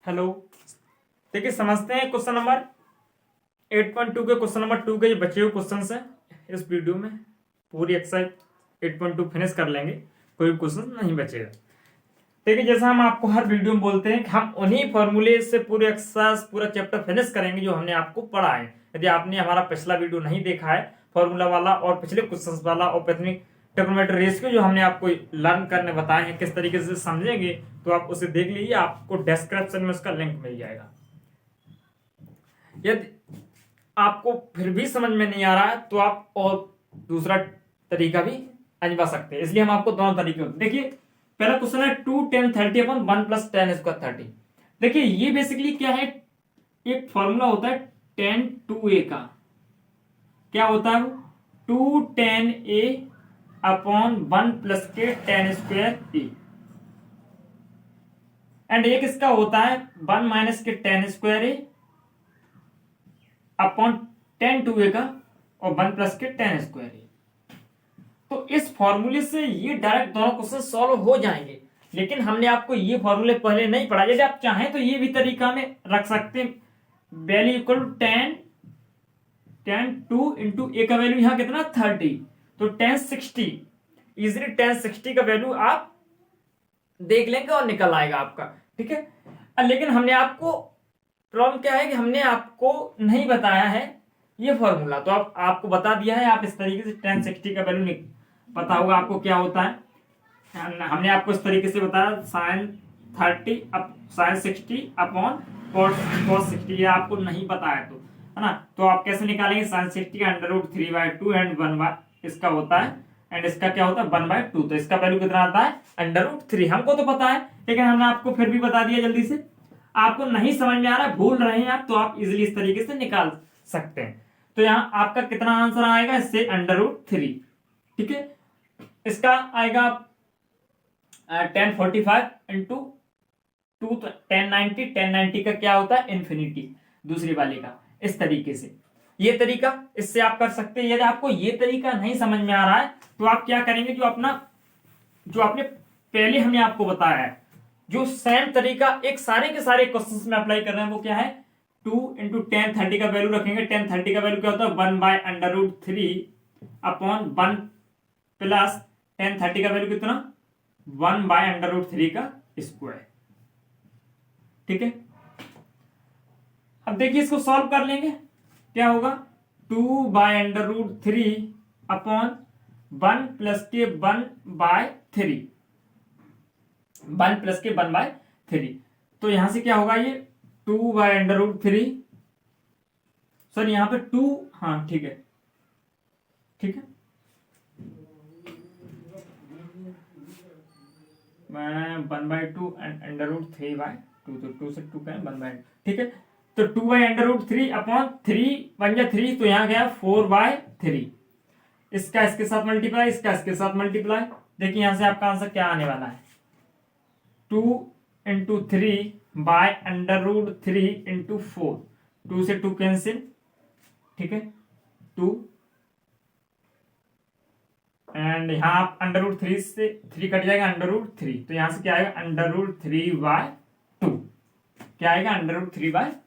Hello. देखिए समझते हैं क्वेश्चन नंबर 8.2 के क्वेश्चन नंबर 2 के जो बचे हुए क्वेश्चन हैं इस वीडियो में पूरी एक्सरसाइज 8.2 फिनिश कर लेंगे, कोई भी क्वेश्चन नहीं बचेगा। देखिए जैसा हम आपको हर वीडियो में बोलते हैं कि हम उन्हीं फॉर्मूले से पूरे एक्सरसाइज पूरा चैप्टर फिनिश करेंगे जो हमने आपको पढ़ा है। यदि आपने हमारा पिछला वीडियो नहीं देखा है फॉर्मूला वाला और पिछले क्वेश्चन वाला और प्राथमिक ट्रिग्नोमेट्री रेशियो जो हमने आपको लर्न करने बताए हैं किस तरीके से समझेंगे, तो आप उसे देख लीजिए, आपको डिस्क्रिप्शन में उसका लिंक मिल जाएगा। यदि आपको फिर भी समझ में नहीं आ रहा है तो आप और दूसरा तरीका भी आजमा सकते हैं, इसलिए हम आपको दोनों तरीके देखिए। पहला क्वेश्चन है 2 tan 30 अपन 1 + tan स्क्वायर 30। देखिए ये बेसिकली क्या है, एक फॉर्मूला होता है tan 2a का। क्या होता है? 2 tan a अपॉन 1 + के tan स्क्वायर a, एंड एक इसका होता है 1 - के tan square a upon tan 2a का और 1 + के tan स्क्वायर a। तो इस फॉर्मूले से ये डायरेक्ट दोनों क्वेश्चन सॉल्व हो जाएंगे, लेकिन हमने आपको ये फॉर्मूले पहले नहीं पढ़ा। यदि आप चाहें तो ये भी तरीका में रख सकते हैं, वैल्यू इक्वल tan 2 इंटू ए का वैल्यू यहां कितना 30, तो tan 60 इजिली tan 60 का वैल्यू आप देख लेंगे और निकल आएगा आपका। ठीक है, लेकिन हमने आपको प्रॉब्लम क्या है कि हमने आपको नहीं बताया है ये फॉर्मूला, तो आपको बता दिया है। आप इस तरीके से tan 60 का वैल्यू पता होगा आपको क्या होता है। हमने आपको इस तरीके से बताया sin 60 अपॉन cos 60, ये आपको नहीं पता है तो, है ना। तो आप कैसे निकालेंगे? sin 60 का √3/2 एंड 1 इसका होता है, एंड इसका क्या होता है 1/2, तो इसका वैल्यू कितना आता है √3। हमको तो पता है, लेकिन हमने आपको फिर भी बता दिया जल्दी से। आपको नहीं समझ में आ रहा है, भूल रहे हैं आप, तो आप इजिली इस तरीके से निकाल सकते हैं। तो यहाँ आपका कितना आंसर आएगा इससे √3। ठीक है, इसका आएगा 1045 इंटू 2, तो 1090। 1090 का क्या होता है इन्फिनिटी, दूसरी वाले का। इस तरीके से ये तरीका इससे आप कर सकते हैं। यदि आपको ये तरीका नहीं समझ में आ रहा है तो आप क्या करेंगे, जो आपने पहले हमने आपको बताया है, जो सेम तरीका एक सारे के सारे क्वेश्चंस में अप्लाई कर रहे हैं, वो क्या है 2 इंटू tan 30 का वैल्यू रखेंगे। tan 30 का वैल्यू क्या होता है 1/√3 अपॉन 1 प्लस tan 30 का वैल्यू कितना 1/√3 का स्क्वायर। ठीक है, अब देखिए इसको सॉल्व कर लेंगे। क्या होगा 2/√3 अपॉन 1 + के 1/3, 1 + के 1/3। तो यहां से क्या होगा ये 2/√3, सर यहां पे 2, हाँ ठीक है, ठीक है, मैं 1/2 एंड √3/2, तो 2 से 2 का 1/2। ठीक है, तो 2/√3 अपॉन 3 बन गया 3, तो यहां गया 4/3। इसका इसके साथ मल्टीप्लाई, इसका इसके साथ मल्टीप्लाई। देखिए यहां से आपका आंसर क्या आने वाला है 2 इंटू 3/√3 इंटू 4, 2 से 2 कैंसिल। ठीक है, 2, एंड यहां आप √3 से 3 कट जाएगा √3, तो यहां से क्या आएगा √3/2। क्या आएगा √3/2।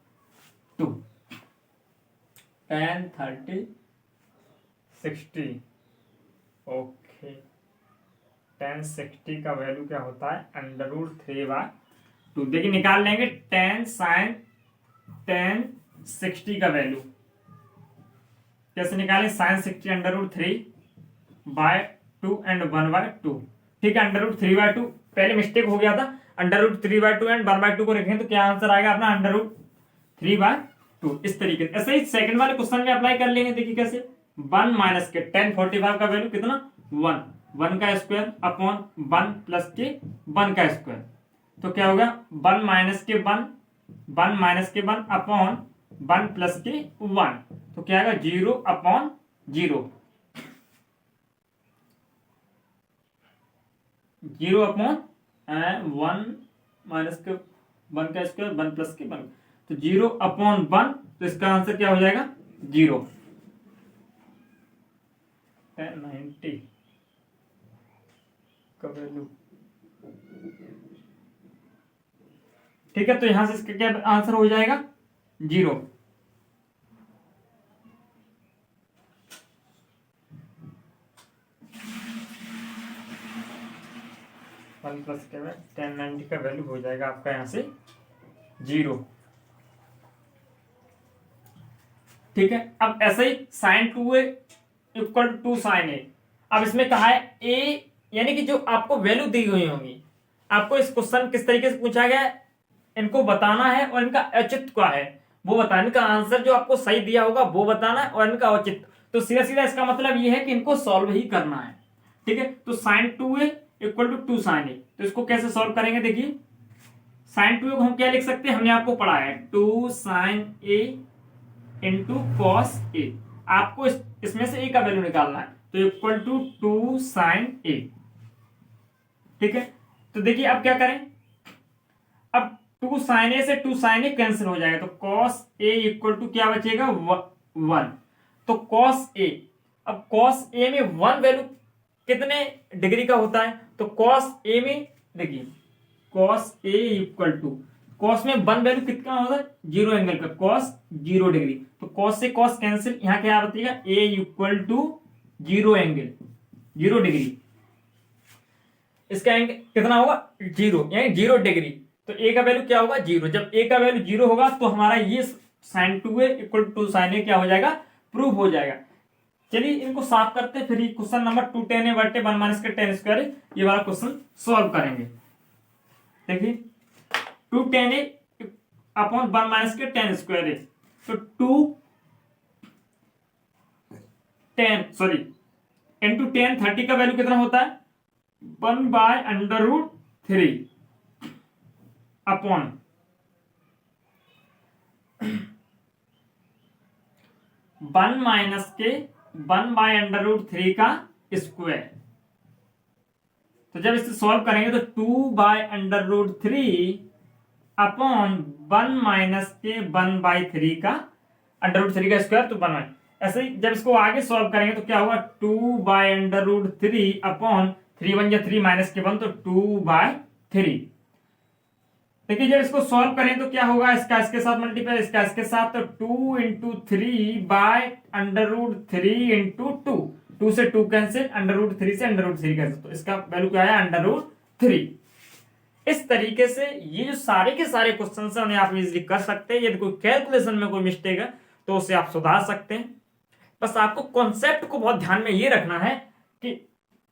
tan 30 60, ओके, tan 60 का वैल्यू क्या होता है √3/2। देखिए निकाल लेंगे tan 60 का वैल्यू कैसे निकालें, sin 60 √3/2 एंड 1/2। ठीक है, √3/2 पहले मिस्टेक हो गया था, √3/2 एंड 1/2 को रखें तो क्या आंसर आएगा अपना √3/2। इस तरीके से ऐसे ही सेकंड वाले क्वेश्चन में अप्लाई कर लेंगे। देखिए कैसे 1 - के tan 45 का वैल्यू कितना 1 का स्क्वायर अपॉन 1 + के 1 का स्क्वायर, तो क्या होगा 1 - के 1 अपॉन 1 + के 1, तो क्या आएगा 0/0, 0/1 - के 1 का स्क्वायर 1 + के 1, तो 0/1, तो इसका आंसर क्या हो जाएगा 0। 1090 का वैल्यू, ठीक है, तो यहां से इसका क्या आंसर हो जाएगा 0। वन प्लस के 1090 का वैल्यू हो जाएगा आपका यहां से 0। ठीक है, अब ऐसे ही sine 2a equal to sine A. अब इसमें कहा है ए, यानी कि जो आपको वैल्यू दी हुई होंगी, आपको इस क्वेश्चन किस तरीके से पूछा गया है, इनको बताना है और इनका औचित्य क्या है वो बताना, इनका आंसर जो आपको सही दिया होगा वो बताना है और इनका औचित्य। तो सीधा सीधा इसका मतलब ये है कि इनको सॉल्व ही करना है। ठीक है, तो sine 2a equal to 2 sine A, तो इसको कैसे सॉल्व करेंगे, देखिए साइन 2a को हम क्या लिख सकते हैं, हमने आपको पढ़ा है 2 sine A into cos A. आपको इसमें से ए का वैल्यू निकालना है, तो इक्वल टू 2 साइन ए। ठीक है, तो देखिए अब क्या करें, अब 2 साइन ए से 2 साइन ए कैंसिल हो जाएगा, तो कॉस ए इक्वल टू क्या बचेगा 1। तो कॉस ए, अब कॉस ए में 1 वैल्यू कितने डिग्री का होता है, तो कॉस ए में देखिए cos A equal to, cos में 1 वैल्यू कितना होता है 0 एंगल का, कॉस 0 डिग्री, तो कॉस से कॉस कैंसिल, यहां क्या बचेगा A equal to 0 angle 0 degree, इसका एंगल कितना होगा 0 यानी 0 डिग्री। तो ए का वैल्यू क्या होगा 0। जब ए का वैल्यू 0 होगा तो हमारा ये sine 2a equal to sine A क्या हो जाएगा, प्रूव हो जाएगा। चलिए इनको साफ करते हैं, फिर क्वेश्चन नंबर 210 बटे 1 माइनस के 10 स्क्वायर ये वाला क्वेश्चन सॉल्व करेंगे। देखिए 210a अपॉन 1 माइनस के 10 स्क्वायर, तो 10 30 का वैल्यू कितना होता है 1/√3 अपॉन 1 माइनस के 1/√3 का स्क्वायर। तो जब इसे सॉल्व करेंगे तो 2/√3 अपॉन 1 माइनस के 1/3 का √3 का स्क्वायर, तो 1। ऐसे ही जब इसको आगे सॉल्व करेंगे तो क्या होगा 2/√3 अपॉन 3 1 या 3 माइनस के 1, तो 2/3। देखिए जब इसको सॉल्व करें तो क्या होगा, इसका इसके साथ मल्टीप्लाई, इसका इसके साथ, तो 2 इंटू 3/√3 इंटू 2 से 2 कैंसिल, √3 से √3 कैंसिल, तो इसका वैल्यू क्या है √3। इस तरीके से ये जो सारे के सारे क्वेश्चन है उन्हें आप इजीली कर सकते हैं। यदि कोई कैलकुलेशन में कोई मिस्टेक है तो उसे आप सुधार सकते हैं। बस आपको कॉन्सेप्ट को बहुत ध्यान में ये रखना है कि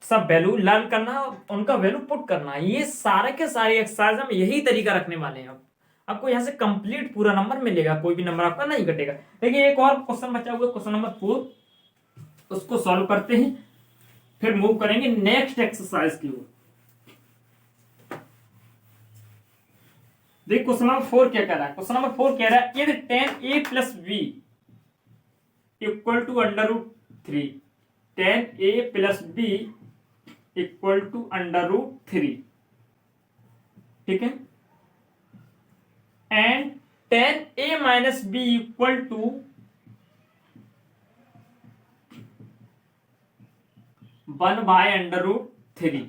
सब वैल्यू लर्न करना, उनका वैल्यू पुट करना, ये सारे के सारे एक्सरसाइज हम यही तरीका रखने वाले हैं। आपको यहां से कंप्लीट पूरा नंबर मिलेगा, कोई भी नंबर आपका नहीं घटेगा। देखिए एक और क्वेश्चन बचा हुआ क्वेश्चन नंबर 4, उसको सॉल्व करते हैं फिर मूव करेंगे नेक्स्ट एक्सरसाइज की ओर। देखिए क्वेश्चन नंबर 4 क्या कह रहा है, क्वेश्चन नंबर 4 कह रहा है यदि tan a plus b equal to √3, tan a plus b equal to √3, ठीक है, and tan a minus b equal to 1/√3,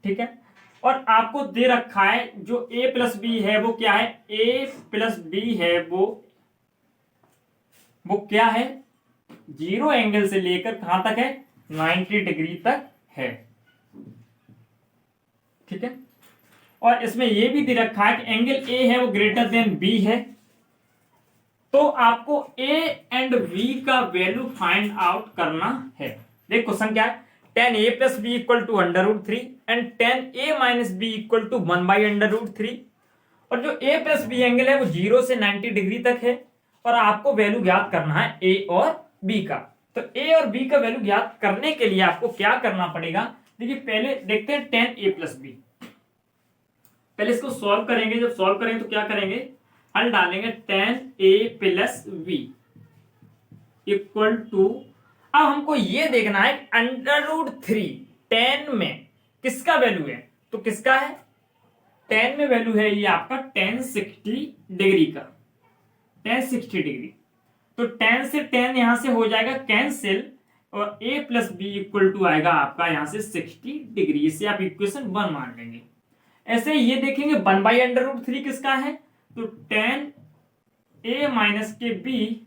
ठीक है, और आपको दे रखा है जो a प्लस बी है वो क्या है, a प्लस बी है वो क्या है 0 एंगल से लेकर कहां तक है 90 डिग्री तक है, ठीक है, और इसमें यह भी दे रखा है कि एंगल a है वो ग्रेटर देन b है। तो आपको a एंड b का वैल्यू फाइंड आउट करना है। देख क्वेश्चन क्या है, tan a plus b equal to √3 and tan a minus b equal to 1/√3, और जो a प्लस b एंगल है वो 0 से 90 डिग्री तक है, और आपको वैल्यू ज्ञात करना है a और b का। तो a और b का वैल्यू ज्ञात करने के लिए आपको क्या करना पड़ेगा, देखिए पहले देखते हैं tan a प्लस b। पहले इसको सॉल्व करेंगे, जब सॉल्व करेंगे तो क्या करेंगे, हल डालेंगे tan a plus b equal to, अब हमको ये देखना है √3 tan में किसका वैल्यू है, तो किसका है tan में वैल्यू है ये आपका tan 60 डिग्री का, tan 60 डिग्री। तो tan से tan यहां से हो जाएगा कैंसिल, और a plus B equal to आएगा आपका यहां से 60 डिग्री। इसे आप इक्वेशन 1 मान लेंगे। ऐसे ही ये देखेंगे 1/√3 किसका है, तो tan a माइनस के बी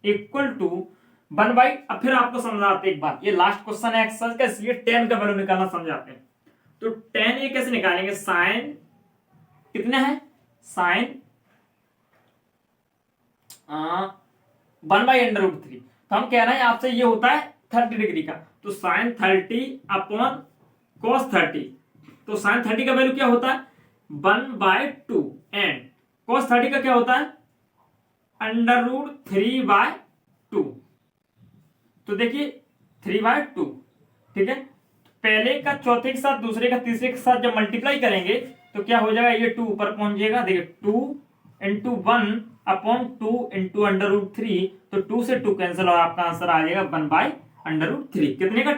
इक्वल टू 1 अब फिर आपको समझाते एक बात, ये लास्ट क्वेश्चन है एक्सरसाइज का, इसलिए tan का वैल्यू निकालना समझाते हैं। तो tan a कैसे निकालेंगे, साइन कितना है, साइन 1/√3, तो हम कह रहे हैं आपसे ये होता है 30 डिग्री का, तो साइन 30 अपॉन cos 30, तो साइन 30 का वैल्यू क्या होता है 1/2 एंड cos 30 का क्या होता है √3/2, तो देखिए 3/2, ठीक है। पहले का चौथे के साथ दूसरे का तीसरे के साथ जब मल्टीप्लाई करेंगे तो क्या हो जाएगा, ये 2 ऊपर पहुंच जाएगा, देखिए 2 इंटू 1 अपॉन 2 इंटू √3, तो 2 से 2 कैंसिल और आपका आंसर आ जाएगा 1/√3, कितने का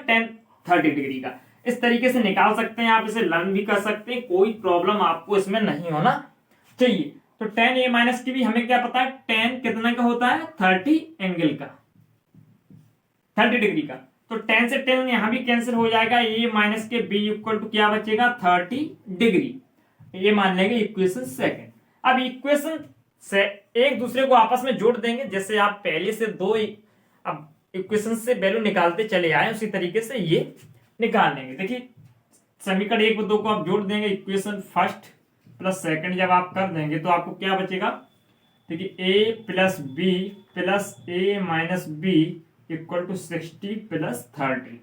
30 डिग्री का। इस तरीके से निकाल सकते हैं, आप इसे लर्न भी कर सकते हैं, कोई प्रॉब्लम आपको इसमें नहीं होना चाहिए। तो tan a माइनस की भी हमें क्या पता है, tan कितने का होता है 30 एंगल का, 30 डिग्री का, तो tan से tan यहां भी कैंसिल हो जाएगा, a माइनस के b इक्वल टू क्या बचेगा 30 डिग्री, ये मान लेंगे इक्वेशन सेकंड। अब इक्वेशन से एक दूसरे को आपस में जोड़ देंगे, जैसे आप पहले से दो अब इक्वेशन से वैल्यू निकालते चले आए उसी तरीके से ये निकाल लेंगे। देखिए समीकरण 1 व 2 को आप जोड़ देंगे, इक्वेशन फर्स्ट प्लस सेकंड जब आप कर देंगे तो आपको क्या बचेगा, देखिए a plus B plus a minus B equal to 60 plus 30,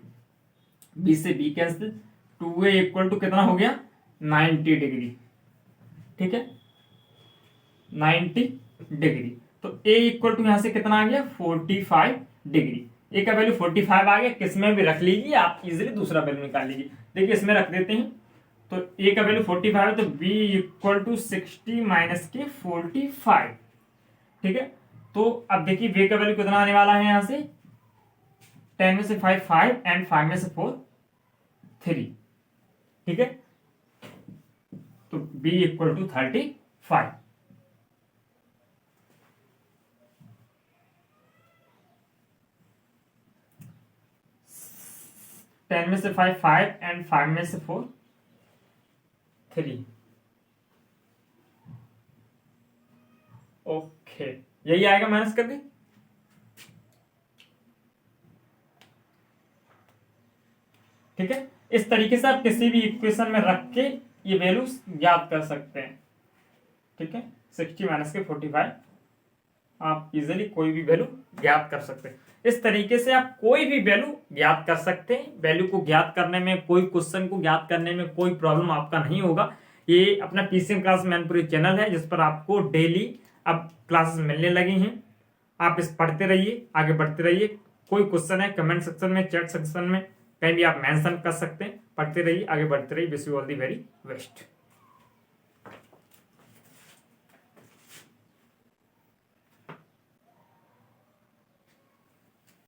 b से b cancel, 2a equal to कितना हो गया 90 डिग्री, ठीक है 90 डिग्री, तो a इक्वल टू यहां से कितना आ गया 45 डिग्री, a का वैल्यू 45 आ गया, किसमें भी रख लीजिए आप इजीली दूसरा वैल्यू निकाल लीजिए। देखिए इसमें रख देते हैं, तो a का वैल्यू 45 है, तो b इक्वल टू 60 माइनस के 45, ठीक है। तो अब देखिए b का वैल्यू कितना आने वाला है, यहां से 10 में से 5 5 एंड 5 में से 4 3, ठीक है, तो b इक्वल टू 35, 10 में से 5 5 एंड 5 में से 4 3, ओके यही आएगा, माइनस कर दी, ठीक है। इस तरीके से आप किसी भी इक्वेशन में रख के ये वैल्यूज याद कर सकते हैं, ठीक है। 60 माइनस के 45 आप इजीली कोई भी वैल्यू ज्ञात कर सकते हैं। इस तरीके से आप कोई भी वैल्यू ज्ञात कर सकते हैं, वैल्यू को ज्ञात करने में, कोई क्वेश्चन को ज्ञात करने में कोई प्रॉब्लम आपका नहीं होगा। ये अपना पीसीएम क्लास मैनपुरी चैनल है जिस पर आपको डेली अब क्लासेस मिलने लगी हैं, आप इस पढ़ते रहिए, आगे बढ़ते रहिए। कोई क्वेश्चन है कमेंट सेक्शन में, चैट सेक्शन में कहीं भी आप मेंशन कर सकते हैं, पढ़ते रहिए, आगे बढ़ते रहिए। Wish you all the very best.